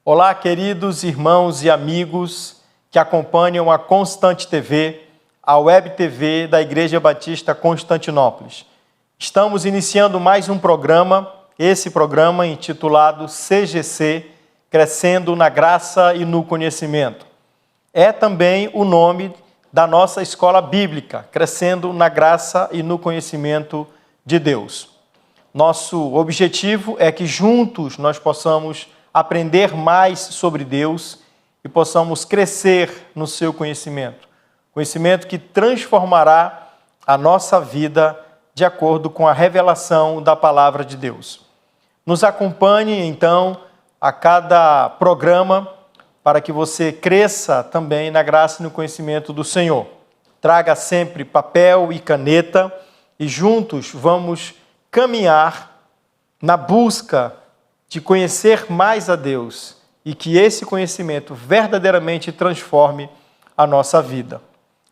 Olá, queridos irmãos e amigos que acompanham a Constante TV, a Web TV da Igreja Batista Constantinópolis. Estamos iniciando mais um programa, esse programa intitulado CGC, Crescendo na Graça e no Conhecimento. É também o nome da nossa escola bíblica, Crescendo na Graça e no Conhecimento de Deus. Nosso objetivo é que juntos nós possamos aprender mais sobre Deus e possamos crescer no seu conhecimento. Conhecimento que transformará a nossa vida de acordo com a revelação da palavra de Deus. Nos acompanhe, então, a cada programa para que você cresça também na graça e no conhecimento do Senhor. Traga sempre papel e caneta e juntos vamos caminhar na busca de conhecer mais a Deus e que esse conhecimento verdadeiramente transforme a nossa vida.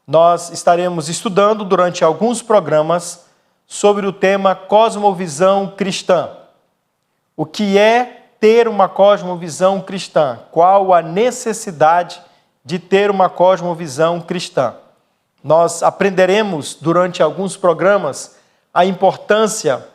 Nós estaremos estudando durante alguns programas sobre o tema cosmovisão cristã. O que é ter uma cosmovisão cristã? Qual a necessidade de ter uma cosmovisão cristã? Nós aprenderemos durante alguns programas a importância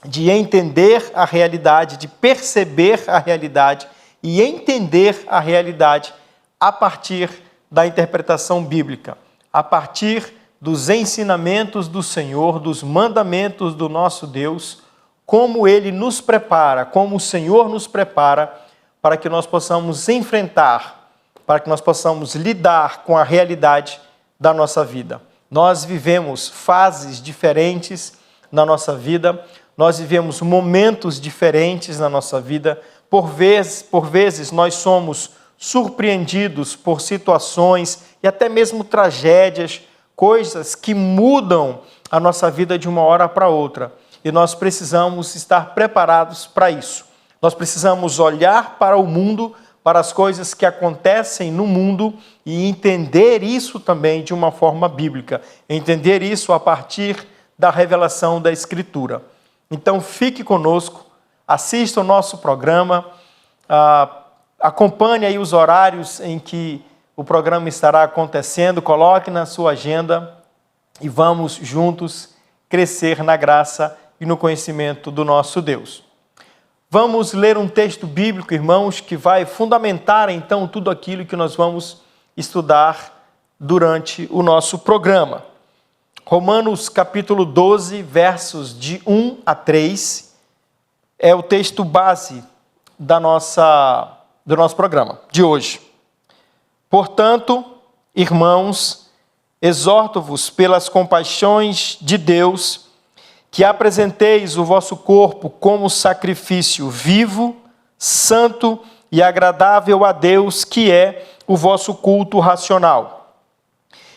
de entender a realidade, de perceber a realidade e entender a realidade a partir da interpretação bíblica, a partir dos ensinamentos do Senhor, dos mandamentos do nosso Deus, como Ele nos prepara, como o Senhor nos prepara para que nós possamos enfrentar, para que nós possamos lidar com a realidade da nossa vida. Nós vivemos fases diferentes na nossa vida, nós vivemos momentos diferentes na nossa vida. Por vezes nós somos surpreendidos por situações e até mesmo tragédias, coisas que mudam a nossa vida de uma hora para outra. E nós precisamos estar preparados para isso. Nós precisamos olhar para o mundo, para as coisas que acontecem no mundo e entender isso também de uma forma bíblica. Entender isso a partir da revelação da Escritura. Então fique conosco, assista o nosso programa, acompanhe aí os horários em que o programa estará acontecendo, coloque na sua agenda e vamos juntos crescer na graça e no conhecimento do nosso Deus. Vamos ler um texto bíblico, irmãos, que vai fundamentar então tudo aquilo que nós vamos estudar durante o nosso programa. Romanos capítulo 12, versos de 1 a 3, é o texto base do nosso programa de hoje. Portanto, irmãos, exorto-vos pelas compaixões de Deus, que apresenteis o vosso corpo como sacrifício vivo, santo e agradável a Deus, que é o vosso culto racional.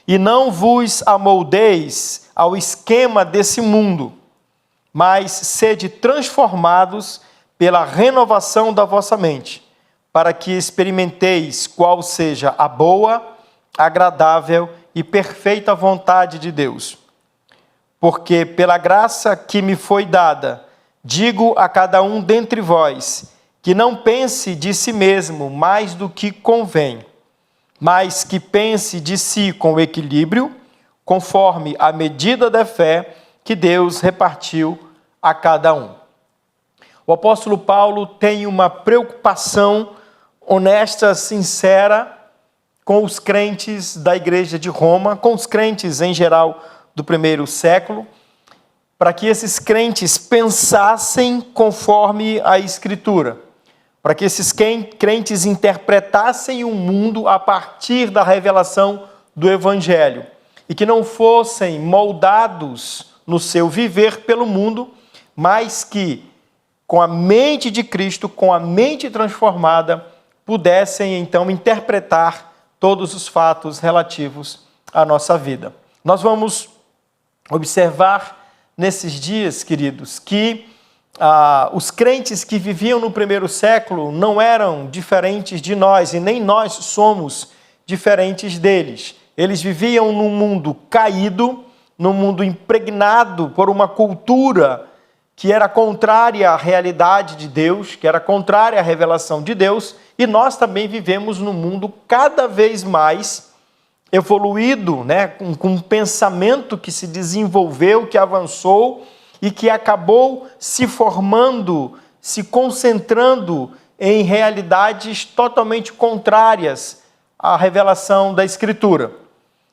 E não vos amoldeis ao esquema desse mundo, mas sede transformados pela renovação da vossa mente, para que experimenteis qual seja a boa, agradável e perfeita vontade de Deus. Porque pela graça que me foi dada, digo a cada um dentre vós, que não pense de si mesmo mais do que convém, mas que pense de si com equilíbrio, conforme a medida da fé que Deus repartiu a cada um. O apóstolo Paulo tem uma preocupação honesta, sincera, com os crentes da igreja de Roma, com os crentes em geral do primeiro século, para que esses crentes pensassem conforme a Escritura, para que esses crentes interpretassem o mundo a partir da revelação do Evangelho e que não fossem moldados no seu viver pelo mundo, mas que, com a mente de Cristo, com a mente transformada, pudessem então interpretar todos os fatos relativos à nossa vida. Nós vamos observar nesses dias, queridos, que os crentes que viviam no primeiro século não eram diferentes de nós e nem nós somos diferentes deles. Eles viviam num mundo caído, num mundo impregnado por uma cultura que era contrária à realidade de Deus, que era contrária à revelação de Deus, e nós também vivemos num mundo cada vez mais evoluído, né, com um pensamento que se desenvolveu, que avançou e que acabou se formando, se concentrando em realidades totalmente contrárias à revelação da Escritura.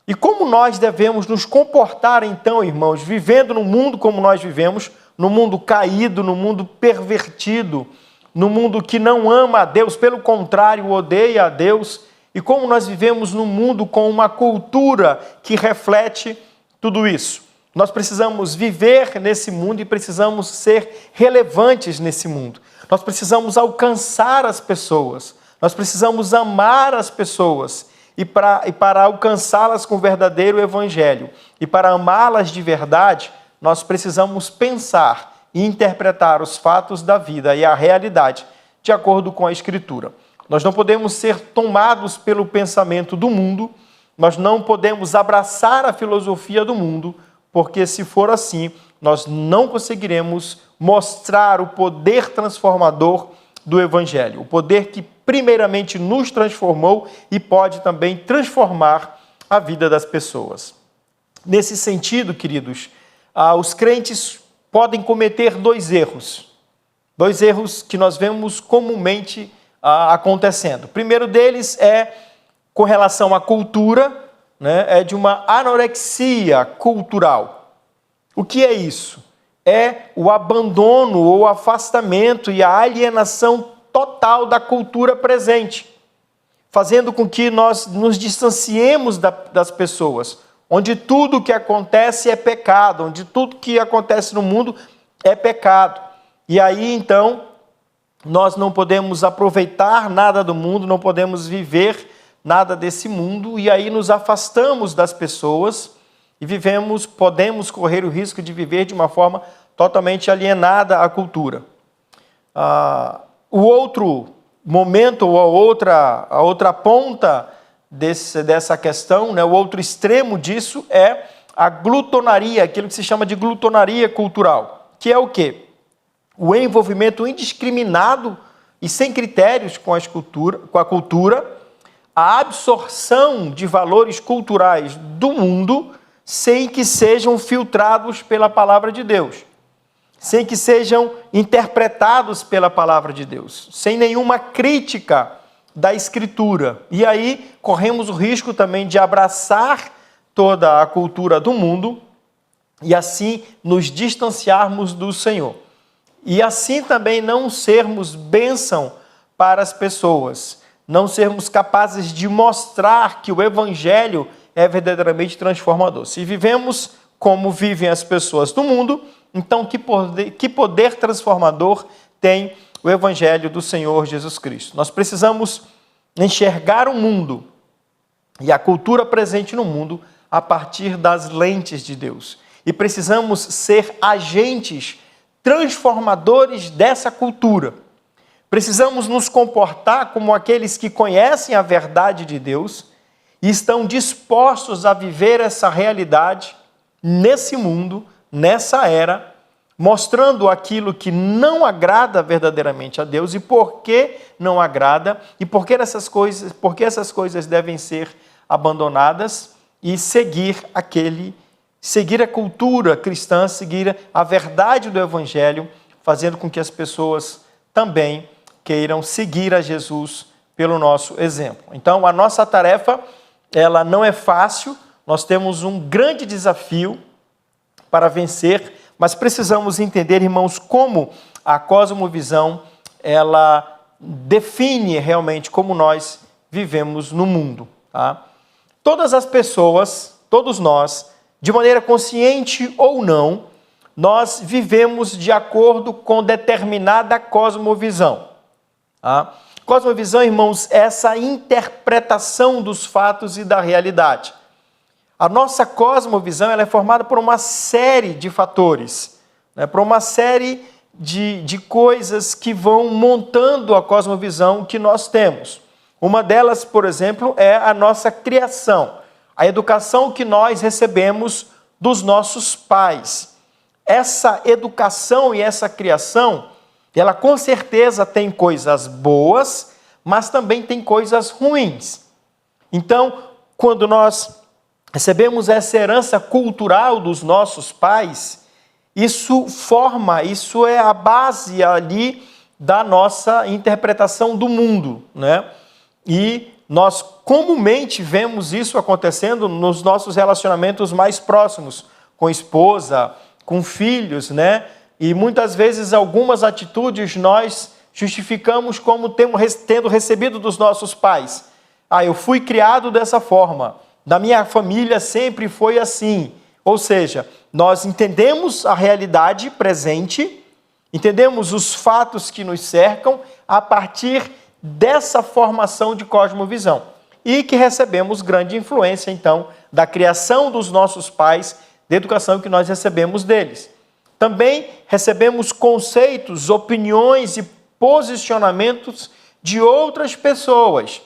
E como nós devemos nos comportar então, irmãos, vivendo no mundo como nós vivemos, no mundo caído, no mundo pervertido, no mundo que não ama a Deus, pelo contrário, odeia a Deus, e como nós vivemos num mundo com uma cultura que reflete tudo isso. Nós precisamos viver nesse mundo e precisamos ser relevantes nesse mundo. Nós precisamos alcançar as pessoas, nós precisamos amar as pessoas, e para alcançá-las com o verdadeiro evangelho, e para amá-las de verdade, nós precisamos pensar e interpretar os fatos da vida e a realidade de acordo com a Escritura. Nós não podemos ser tomados pelo pensamento do mundo, nós não podemos abraçar a filosofia do mundo, porque se for assim, nós não conseguiremos mostrar o poder transformador do Evangelho, o poder que primeiramente nos transformou e pode também transformar a vida das pessoas. Nesse sentido, queridos, os crentes podem cometer dois erros que nós vemos comumente acontecendo. O primeiro deles é com relação à cultura, né? É de uma anorexia cultural. O que é isso? É o abandono ou afastamento e a alienação total da cultura presente, fazendo com que nós nos distanciemos das pessoas, onde tudo que acontece é pecado, onde tudo que acontece no mundo é pecado. E aí, então, nós não podemos aproveitar nada do mundo, não podemos viver nada desse mundo, e aí nos afastamos das pessoas e podemos correr o risco de viver de uma forma totalmente alienada à cultura. O outro momento, ou a outra ponta dessa questão, né, o outro extremo disso é a glutonaria, aquilo que se chama de glutonaria cultural, que é o quê? O envolvimento indiscriminado e sem critérios com a cultura, a absorção de valores culturais do mundo sem que sejam filtrados pela palavra de Deus, sem que sejam interpretados pela palavra de Deus, sem nenhuma crítica da Escritura. E aí corremos o risco também de abraçar toda a cultura do mundo e assim nos distanciarmos do Senhor. E assim também não sermos bênção para as pessoas, não sermos capazes de mostrar que o Evangelho é verdadeiramente transformador. Se vivemos como vivem as pessoas do mundo, então que poder transformador tem o Evangelho do Senhor Jesus Cristo? Nós precisamos enxergar o mundo e a cultura presente no mundo a partir das lentes de Deus. E precisamos ser agentes transformadores dessa cultura. Precisamos nos comportar como aqueles que conhecem a verdade de Deus e estão dispostos a viver essa realidade nesse mundo, nessa era, mostrando aquilo que não agrada verdadeiramente a Deus e por que não agrada e por que essas coisas devem ser abandonadas e seguir a cultura cristã, seguir a verdade do Evangelho, fazendo com que as pessoas também queiram seguir a Jesus pelo nosso exemplo. Então, a nossa tarefa, ela não é fácil, nós temos um grande desafio para vencer, mas precisamos entender, irmãos, como a cosmovisão, ela define realmente como nós vivemos no mundo. Tá? Todas as pessoas, todos nós, de maneira consciente ou não, nós vivemos de acordo com determinada cosmovisão. Tá? Cosmovisão, irmãos, é essa interpretação dos fatos e da realidade. A nossa cosmovisão ela é formada por uma série de fatores, né? Por uma série de coisas que vão montando a cosmovisão que nós temos. Uma delas, por exemplo, é a nossa criação, a educação que nós recebemos dos nossos pais. essa educação e essa criação, ela com certeza tem coisas boas, mas também tem coisas ruins. Então, quando nós recebemos essa herança cultural dos nossos pais, isso é a base ali da nossa interpretação do mundo, né? E nós comumente vemos isso acontecendo nos nossos relacionamentos mais próximos, com esposa, com filhos, né? E muitas vezes algumas atitudes nós justificamos como tendo recebido dos nossos pais. Eu fui criado dessa forma, da minha família sempre foi assim. Ou seja, nós entendemos a realidade presente, entendemos os fatos que nos cercam a partir dessa formação de cosmovisão. E que recebemos grande influência, então, da criação dos nossos pais, da educação que nós recebemos deles. Também recebemos conceitos, opiniões e posicionamentos de outras pessoas,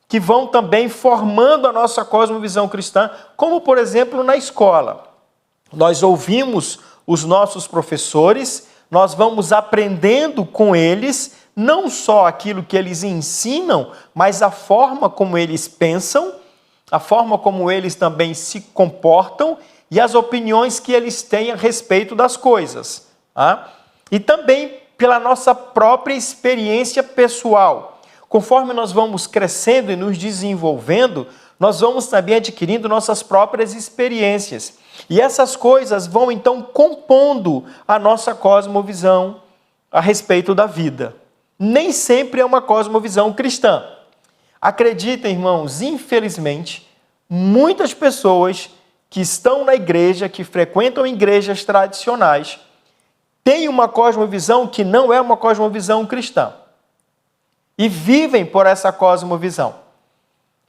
que vão também formando a nossa cosmovisão cristã, como, por exemplo, na escola. Nós ouvimos os nossos professores, nós vamos aprendendo com eles, não só aquilo que eles ensinam, mas a forma como eles pensam, a forma como eles também se comportam e as opiniões que eles têm a respeito das coisas. E também pela nossa própria experiência pessoal. Conforme nós vamos crescendo e nos desenvolvendo, nós vamos também adquirindo nossas próprias experiências. E essas coisas vão então compondo a nossa cosmovisão a respeito da vida. Nem sempre é uma cosmovisão cristã. Acreditem, irmãos, infelizmente, muitas pessoas que estão na igreja, que frequentam igrejas tradicionais, têm uma cosmovisão que não é uma cosmovisão cristã. E vivem por essa cosmovisão.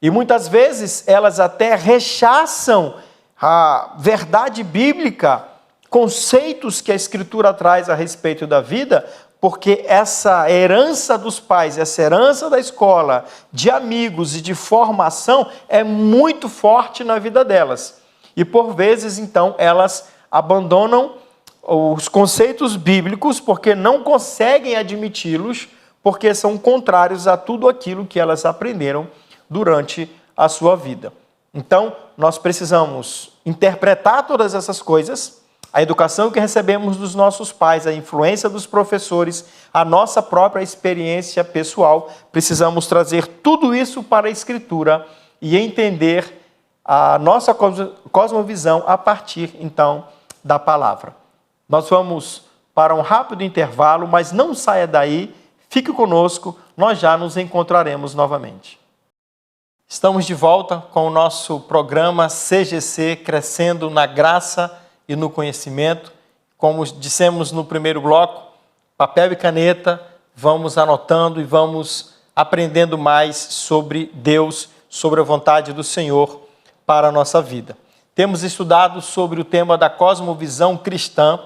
E muitas vezes elas até rechaçam a verdade bíblica, conceitos que a Escritura traz a respeito da vida, porque essa herança dos pais, essa herança da escola, de amigos e de formação é muito forte na vida delas. E por vezes, então, elas abandonam os conceitos bíblicos porque não conseguem admiti-los, porque são contrários a tudo aquilo que elas aprenderam durante a sua vida. Então, nós precisamos interpretar todas essas coisas, a educação que recebemos dos nossos pais, a influência dos professores, a nossa própria experiência pessoal, precisamos trazer tudo isso para a Escritura e entender a nossa cosmovisão a partir, então, da palavra. Nós vamos para um rápido intervalo, mas não saia daí, fique conosco, nós já nos encontraremos novamente. Estamos de volta com o nosso programa CGC, Crescendo na Graça e no Conhecimento. Como dissemos no primeiro bloco, papel e caneta, vamos anotando e vamos aprendendo mais sobre Deus, sobre a vontade do Senhor para a nossa vida. Temos estudado sobre o tema da cosmovisão cristã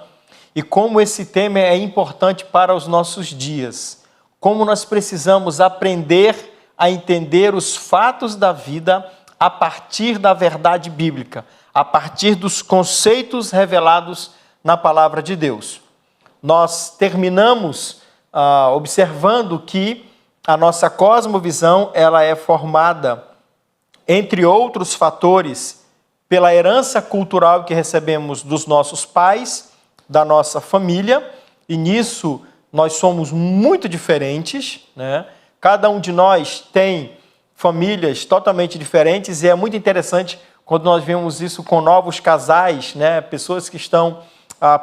e como esse tema é importante para os nossos dias. Como nós precisamos aprender a entender os fatos da vida a partir da verdade bíblica, a partir dos conceitos revelados na palavra de Deus. Nós terminamos observando que a nossa cosmovisão ela é formada, entre outros fatores, pela herança cultural que recebemos dos nossos pais, da nossa família, e nisso nós somos muito diferentes, né? Cada um de nós tem famílias totalmente diferentes e é muito interessante quando nós vemos isso com novos casais, né? Pessoas que estão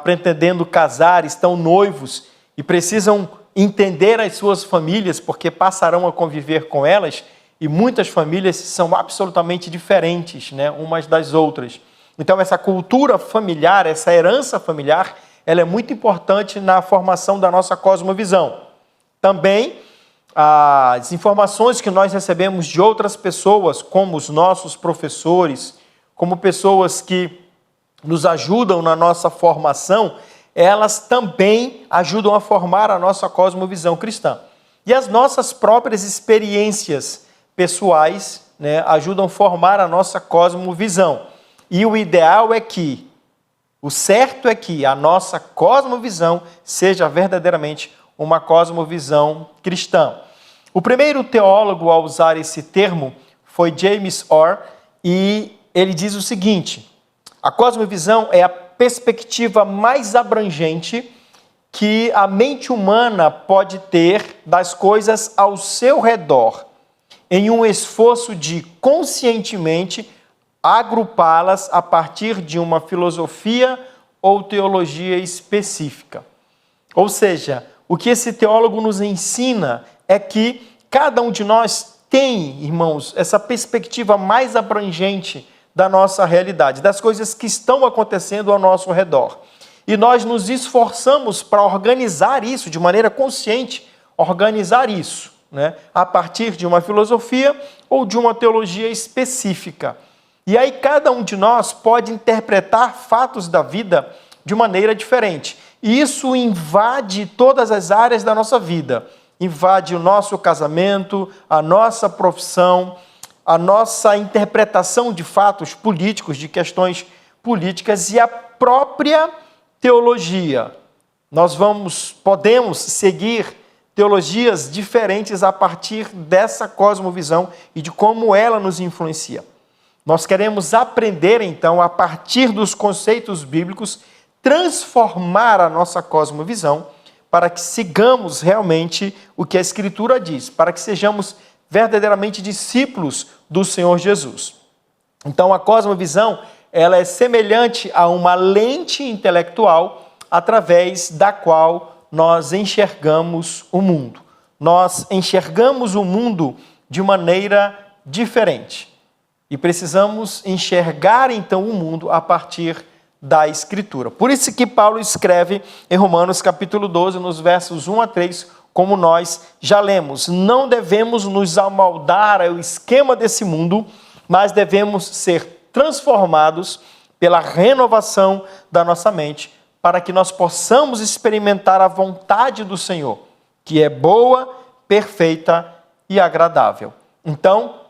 pretendendo casar, estão noivos e precisam entender as suas famílias porque passarão a conviver com elas e muitas famílias são absolutamente diferentes, né? Umas das outras. Então essa cultura familiar, essa herança familiar, ela é muito importante na formação da nossa cosmovisão. Também as informações que nós recebemos de outras pessoas, como os nossos professores, como pessoas que nos ajudam na nossa formação, elas também ajudam a formar a nossa cosmovisão cristã. E as nossas próprias experiências pessoais, né, ajudam a formar a nossa cosmovisão. E o ideal é que O certo é que a nossa cosmovisão seja verdadeiramente uma cosmovisão cristã. O primeiro teólogo a usar esse termo foi James Orr, e ele diz o seguinte: a cosmovisão é a perspectiva mais abrangente que a mente humana pode ter das coisas ao seu redor, em um esforço de conscientemente agrupá-las a partir de uma filosofia ou teologia específica. Ou seja, o que esse teólogo nos ensina é que cada um de nós tem, irmãos, essa perspectiva mais abrangente da nossa realidade, das coisas que estão acontecendo ao nosso redor. E nós nos esforçamos para organizar isso de maneira consciente, organizar isso, né, a partir de uma filosofia ou de uma teologia específica. E aí cada um de nós pode interpretar fatos da vida de maneira diferente. E isso invade todas as áreas da nossa vida. Invade o nosso casamento, a nossa profissão, a nossa interpretação de fatos políticos, de questões políticas e a própria teologia. Nós podemos seguir teologias diferentes a partir dessa cosmovisão e de como ela nos influencia. Nós queremos aprender, então, a partir dos conceitos bíblicos, transformar a nossa cosmovisão para que sigamos realmente o que a Escritura diz, para que sejamos verdadeiramente discípulos do Senhor Jesus. Então, a cosmovisão, ela é semelhante a uma lente intelectual através da qual nós enxergamos o mundo. Nós enxergamos o mundo de maneira diferente. E precisamos enxergar, então, o mundo a partir da Escritura. Por isso que Paulo escreve em Romanos capítulo 12, nos versos 1 a 3, como nós já lemos: não devemos nos amoldar ao esquema desse mundo, mas devemos ser transformados pela renovação da nossa mente, para que nós possamos experimentar a vontade do Senhor, que é boa, perfeita e agradável. Então,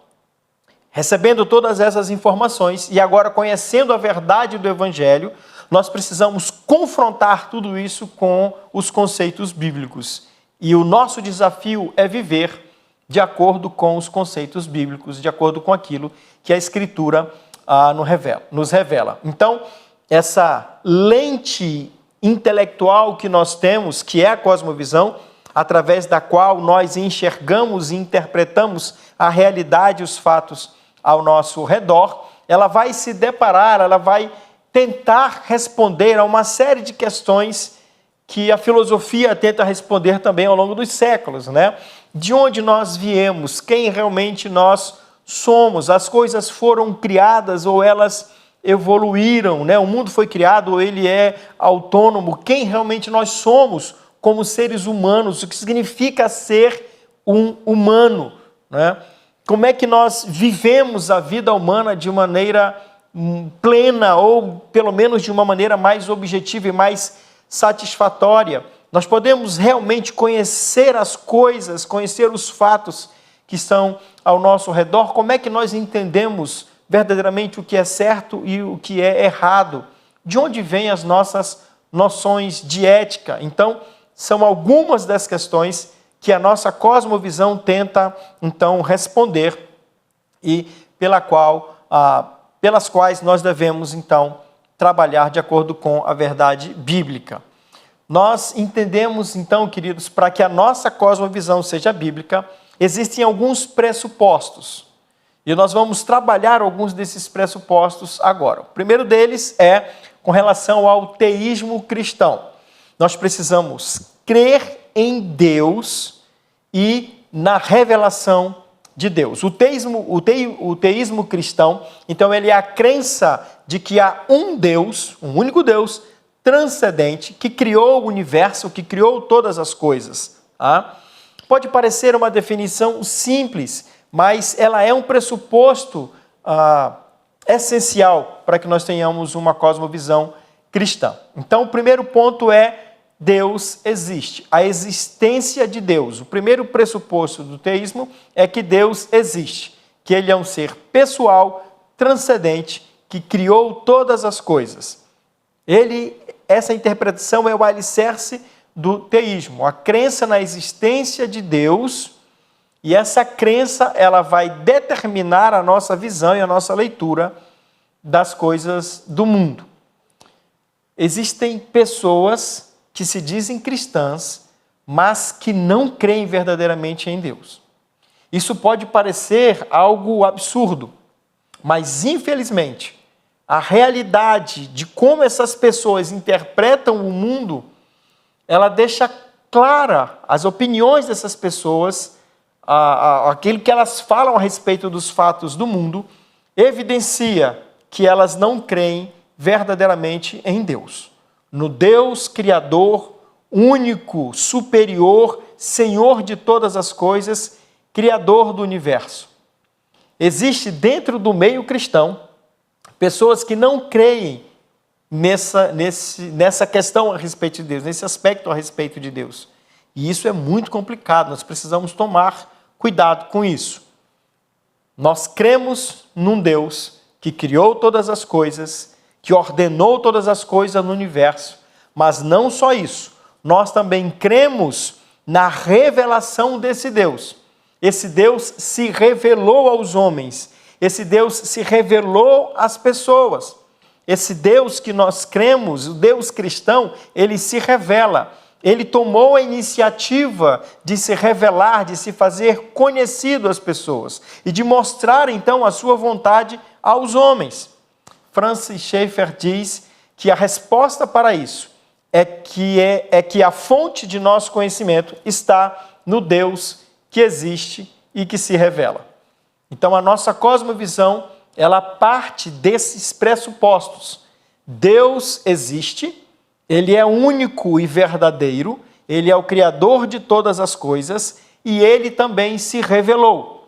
recebendo todas essas informações e agora conhecendo a verdade do Evangelho, nós precisamos confrontar tudo isso com os conceitos bíblicos. E o nosso desafio é viver de acordo com os conceitos bíblicos, de acordo com aquilo que a Escritura nos revela. Então, essa lente intelectual que nós temos, que é a cosmovisão, através da qual nós enxergamos e interpretamos a realidade e os fatos ao nosso redor, ela vai se deparar, ela vai tentar responder a uma série de questões que a filosofia tenta responder também ao longo dos séculos, né? De onde nós viemos, quem realmente nós somos, as coisas foram criadas ou elas evoluíram, né? O mundo foi criado ou ele é autônomo, quem realmente nós somos como seres humanos, o que significa ser um humano, né? Como é que nós vivemos a vida humana de maneira plena ou pelo menos de uma maneira mais objetiva e mais satisfatória? Nós podemos realmente conhecer as coisas, conhecer os fatos que estão ao nosso redor? Como é que nós entendemos verdadeiramente o que é certo e o que é errado? De onde vêm as nossas noções de ética? Então, são algumas das questões que a nossa cosmovisão tenta, então, responder e pelas quais nós devemos, então, trabalhar de acordo com a verdade bíblica. Nós entendemos, então, queridos, para que a nossa cosmovisão seja bíblica, existem alguns pressupostos. E nós vamos trabalhar alguns desses pressupostos agora. O primeiro deles é com relação ao teísmo cristão. Nós precisamos crer em Deus e na revelação de Deus. O teísmo cristão, então, ele é a crença de que há um Deus, um único Deus, transcendente, que criou o universo, que criou todas as coisas. Pode parecer uma definição simples, mas ela é um pressuposto essencial para que nós tenhamos uma cosmovisão cristã. Então, o primeiro ponto é: Deus existe, a existência de Deus. O primeiro pressuposto do teísmo é que Deus existe, que Ele é um ser pessoal, transcendente, que criou todas as coisas. Essa interpretação é o alicerce do teísmo, a crença na existência de Deus, e essa crença ela vai determinar a nossa visão e a nossa leitura das coisas do mundo. Existem pessoas que se dizem cristãs, mas que não creem verdadeiramente em Deus. Isso pode parecer algo absurdo, mas infelizmente a realidade de como essas pessoas interpretam o mundo, ela deixa clara as opiniões dessas pessoas, aquilo que elas falam a respeito dos fatos do mundo, evidencia que elas não creem verdadeiramente em Deus. No Deus Criador, único, superior, Senhor de todas as coisas, Criador do universo. Existe dentro do meio cristão pessoas que não creem nessa questão a respeito de Deus, nesse aspecto a respeito de Deus. E isso é muito complicado, nós precisamos tomar cuidado com isso. Nós cremos num Deus que criou todas as coisas, que ordenou todas as coisas no universo, mas não só isso, nós também cremos na revelação desse Deus. Esse Deus se revelou aos homens, esse Deus se revelou às pessoas. Esse Deus que nós cremos, o Deus cristão, ele se revela. Ele tomou a iniciativa de se revelar, de se fazer conhecido às pessoas e de mostrar então a sua vontade aos homens. Francis Schaeffer diz que a resposta para isso é que a fonte de nosso conhecimento está no Deus que existe e que se revela. Então a nossa cosmovisão, ela parte desses pressupostos. Deus existe, ele é único e verdadeiro, ele é o Criador de todas as coisas e ele também se revelou.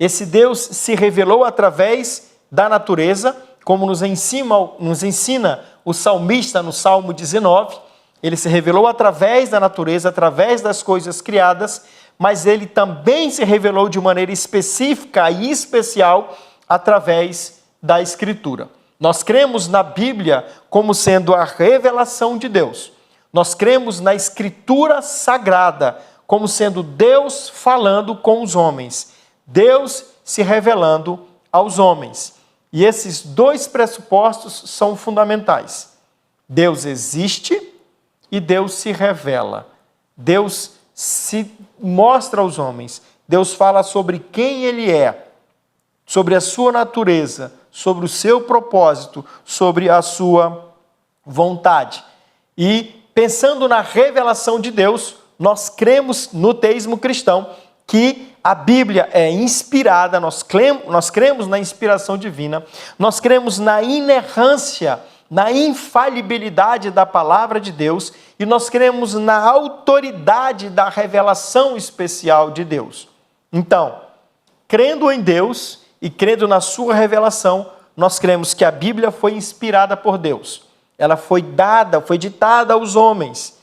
Esse Deus se revelou através da natureza, como nos ensina o salmista no Salmo 19, ele se revelou através da natureza, através das coisas criadas, mas ele também se revelou de maneira específica e especial através da Escritura. Nós cremos na Bíblia como sendo a revelação de Deus. Nós cremos na Escritura Sagrada como sendo Deus falando com os homens, Deus se revelando aos homens. E esses dois pressupostos são fundamentais. Deus existe e Deus se revela. Deus se mostra aos homens. Deus fala sobre quem Ele é, sobre a sua natureza, sobre o seu propósito, sobre a sua vontade. E pensando na revelação de Deus, nós cremos no teísmo cristão que a Bíblia é inspirada, nós cremos na inspiração divina, nós cremos na inerrância, na infalibilidade da palavra de Deus e nós cremos na autoridade da revelação especial de Deus. Então, crendo em Deus e crendo na sua revelação, nós cremos que a Bíblia foi inspirada por Deus. Ela foi ditada aos homens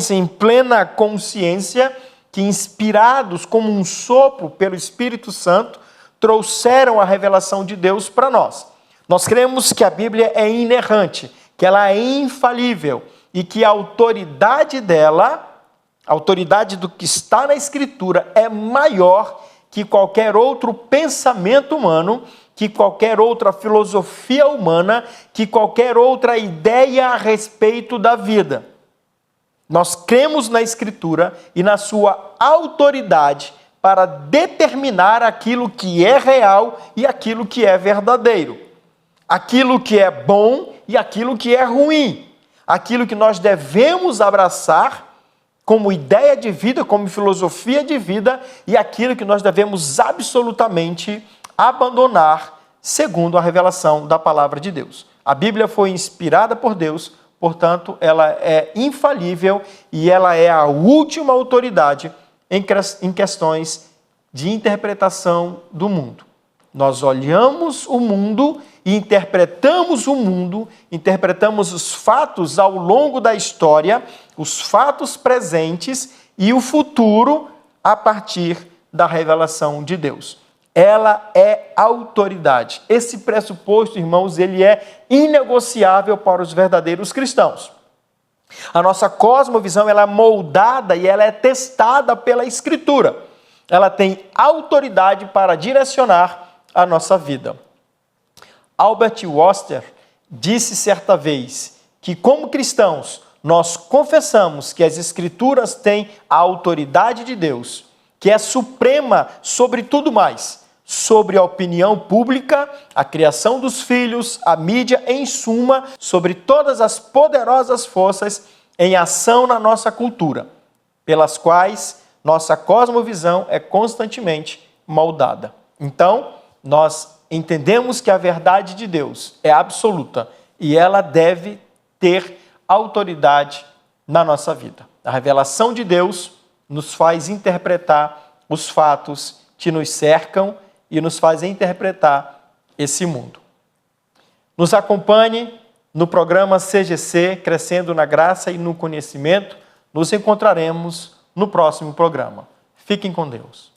em plena consciência, que inspirados como um sopro pelo Espírito Santo, trouxeram a revelação de Deus para nós. Nós cremos que a Bíblia é inerrante, que ela é infalível e que a autoridade dela, a autoridade do que está na Escritura é maior que qualquer outro pensamento humano, que qualquer outra filosofia humana, que qualquer outra ideia a respeito da vida. Nós cremos na Escritura e na sua autoridade para determinar aquilo que é real e aquilo que é verdadeiro. Aquilo que é bom e aquilo que é ruim. Aquilo que nós devemos abraçar como ideia de vida, como filosofia de vida, e aquilo que nós devemos absolutamente abandonar, segundo a revelação da palavra de Deus. A Bíblia foi inspirada por Deus, portanto, ela é infalível e ela é a última autoridade em questões de interpretação do mundo. Nós olhamos o mundo e interpretamos o mundo, interpretamos os fatos ao longo da história, os fatos presentes e o futuro a partir da revelação de Deus. ela é autoridade. Esse pressuposto, irmãos, ele é inegociável para os verdadeiros cristãos. A nossa cosmovisão ela é moldada e ela é testada pela Escritura. Ela tem autoridade para direcionar a nossa vida. Albert Worcester disse certa vez que, como cristãos, nós confessamos que as Escrituras têm a autoridade de Deus, que é suprema sobre tudo mais, sobre a opinião pública, a criação dos filhos, a mídia, em suma, sobre todas as poderosas forças em ação na nossa cultura, pelas quais nossa cosmovisão é constantemente moldada. Então, nós entendemos que a verdade de Deus é absoluta e ela deve ter autoridade na nossa vida. A revelação de Deus nos faz interpretar os fatos que nos cercam e nos faz interpretar esse mundo. Nos acompanhe no programa CGC, Crescendo na Graça e no Conhecimento. Nos encontraremos no próximo programa. Fiquem com Deus.